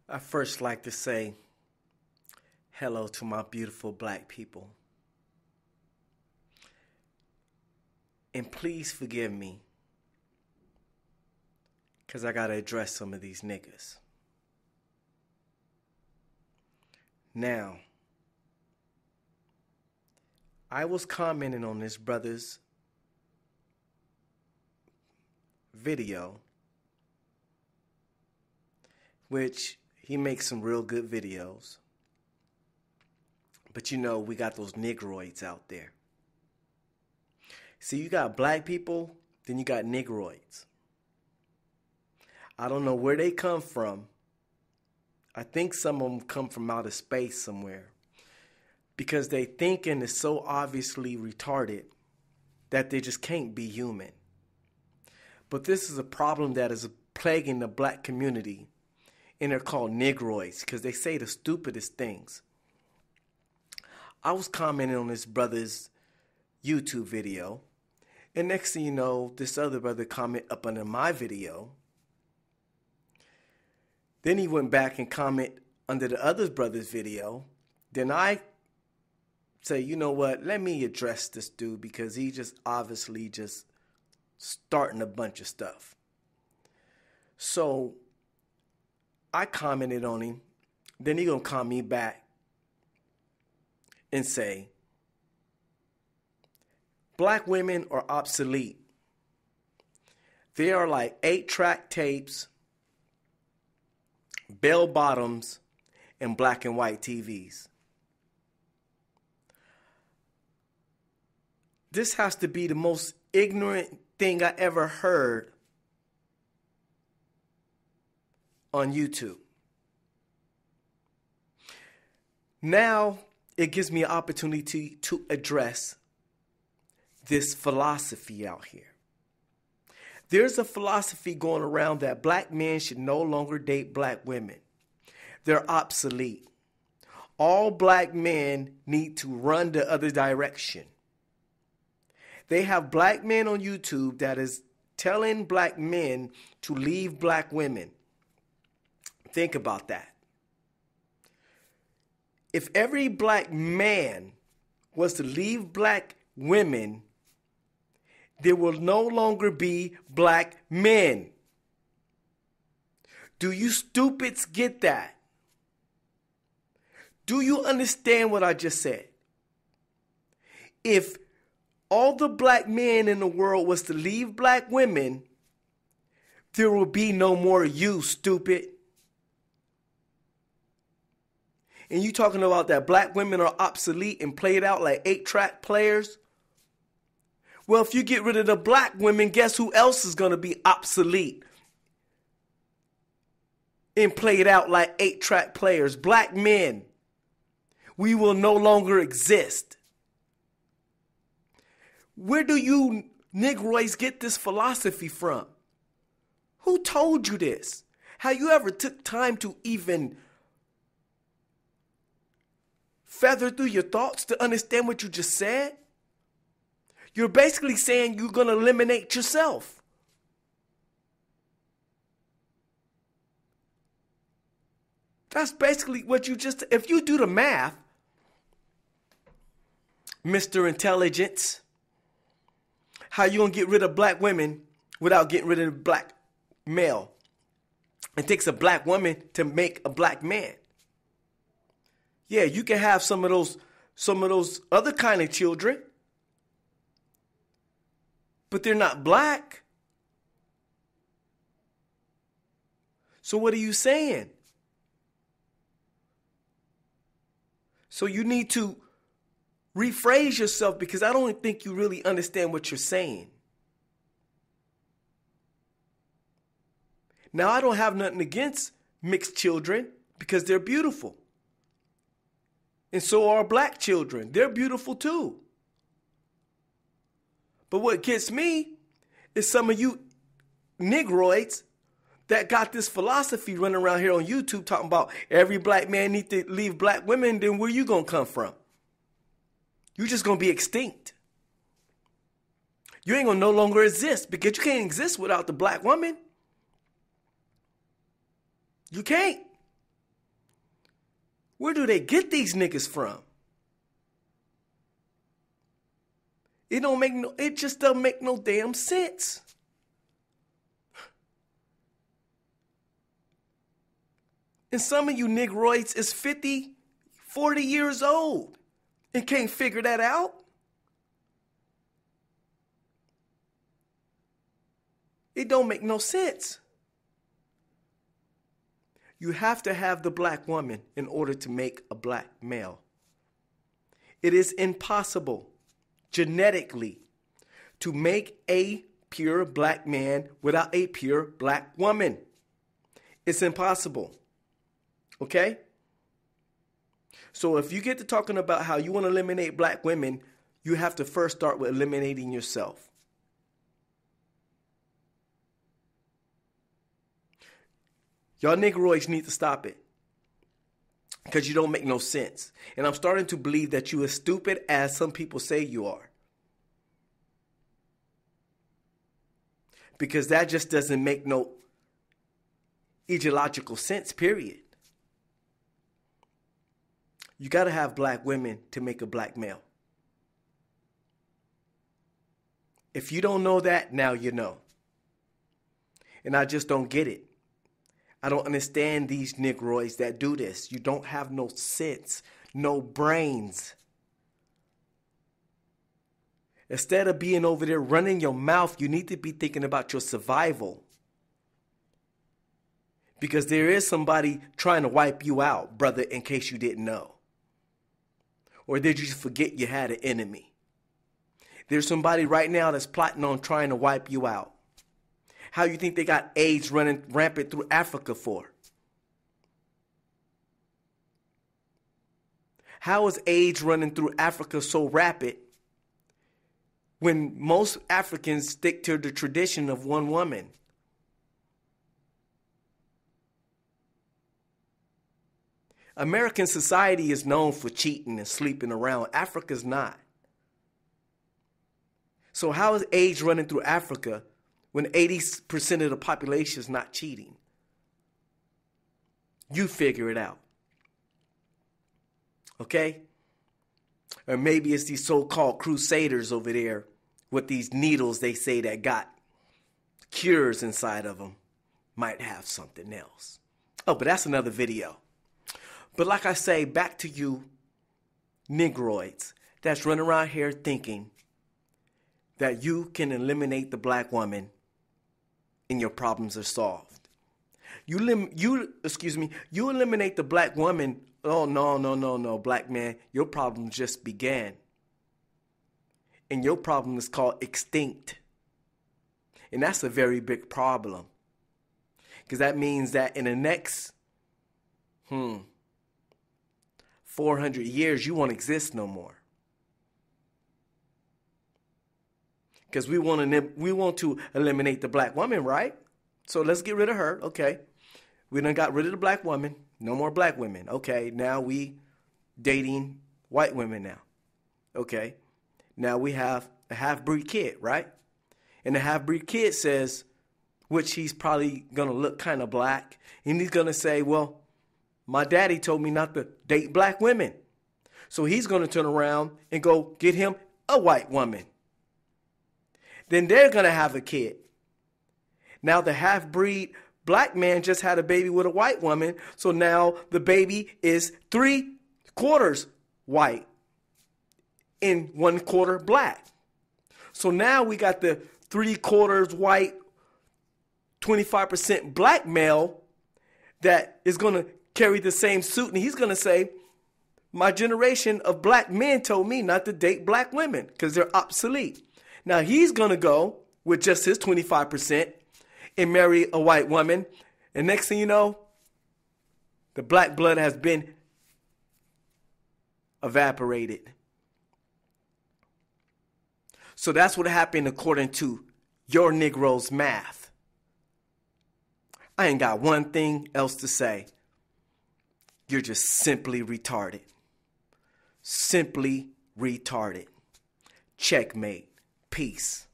I first like to say hello to my beautiful black people. And please forgive me, because I got to address some of these niggas. Now, I was commenting on this brother's video, which he makes some real good videos. But you know, we got those negroids out there. See, you got black people, then you got negroids. I don't know where they come from. I think some of them come from outer space somewhere. Because they thinking is so obviously retarded that they just can't be human. But this is a problem that is plaguing the black community. And they're called negroids because they say the stupidest things. I was commenting on this brother's YouTube video. And next thing you know, this other brother commented up under my video. Then he went back and commented under the other brother's video. Then I say, you know what, let me address this dude because he just obviously just starting a bunch of stuff. So I commented on him. Then he gonna comment me back and say, black women are obsolete. They are like 8-track tapes, bell bottoms, and black and white TVs. This has to be the most ignorant thing I ever heard on YouTube. Now it gives me an opportunity to address this philosophy out here. There's a philosophy going around that black men should no longer date black women. They're obsolete. All black men need to run the other direction. They have black men on YouTube that is telling black men to leave black women. Think about that. If every black man was to leave black women, there will no longer be black men. Do you stupids get that? Do you understand what I just said? If all the black men in the world was to leave black women, there will be no more you, stupid. And you talking about that black women are obsolete and played out like 8-track players? Well, if you get rid of the black women, guess who else is going to be obsolete and played out like 8-track players? Black men. We will no longer exist. Where do you negroids get this philosophy from? Who told you this? Have you ever took time to even feather through your thoughts to understand what you just said? You're basically saying you're going to eliminate yourself. That's basically what you just, if you do the math, Mr. Intelligence, how you going to get rid of black women without getting rid of the black male? It takes a black woman to make a black man. Yeah, you can have some of those other kind of children, but they're not black. So what are you saying? So you need to rephrase yourself because I don't think you really understand what you're saying. Now, I don't have nothing against mixed children because they're beautiful. And so are black children. They're beautiful too. But what gets me is some of you negroids that got this philosophy running around here on YouTube talking about every black man need to leave black women, then where you going to come from? You just going to be extinct. You ain't going to no longer exist because you can't exist without the black woman. You can't. Where do they get these niggas from? It just doesn't make no damn sense. And some of you Negroids is 50, 40 years old and can't figure that out. It don't make no sense. You have to have the black woman in order to make a black male. It is impossible genetically to make a pure black man without a pure black woman. It's impossible. Okay? So if you get to talking about how you want to eliminate black women, you have to first start with eliminating yourself. Y'all Negroids need to stop it. Because you don't make no sense. And I'm starting to believe that you as stupid as some people say you are. Because that just doesn't make no ideological sense, period. You got to have black women to make a black male. If you don't know that, now you know. And I just don't get it. I don't understand these Negroids that do this. You don't have no sense, no brains. Instead of being over there running your mouth, you need to be thinking about your survival. Because there is somebody trying to wipe you out, brother, in case you didn't know. Or did you forget you had an enemy? There's somebody right now that's plotting on trying to wipe you out. How you think they got AIDS running rampant through Africa for? How is AIDS running through Africa so rapid when most Africans stick to the tradition of one woman? American society is known for cheating and sleeping around. Africa's not. So how is AIDS running through Africa when 80% of the population is not cheating? You figure it out. Okay? Or maybe it's these so-called crusaders over there with these needles they say that got cures inside of them. Might have something else. Oh, but that's another video. But like I say, back to you Negroids that's running around here thinking that you can eliminate the black woman and your problems are solved. You eliminate the black woman. Oh, no, black man. Your problem just began. And your problem is called extinct. And that's a very big problem. Because that means that in the next 400 years, you won't exist no more. Because we want to eliminate the black woman, right? So let's get rid of her. Okay. We done got rid of the black woman. No more black women. Okay. Now we dating white women now. Okay. Now we have a half-breed kid, right? And the half-breed kid says, which he's probably going to look kind of black. And he's going to say, well, my daddy told me not to date black women. So he's going to turn around and go get him a white woman. Then they're going to have a kid. Now the half-breed black man just had a baby with a white woman. So now the baby is 3/4 white and 1/4 black. So now we got the 3/4 white, 25% black male that is going to carry the same suit. And he's going to say, my generation of black men told me not to date black women because they're obsolete. Now he's going to go with just his 25% and marry a white woman. And next thing you know, the black blood has been evaporated. So that's what happened according to your Negro's math. I ain't got one thing else to say. You're just simply retarded. Simply retarded. Checkmate. Peace.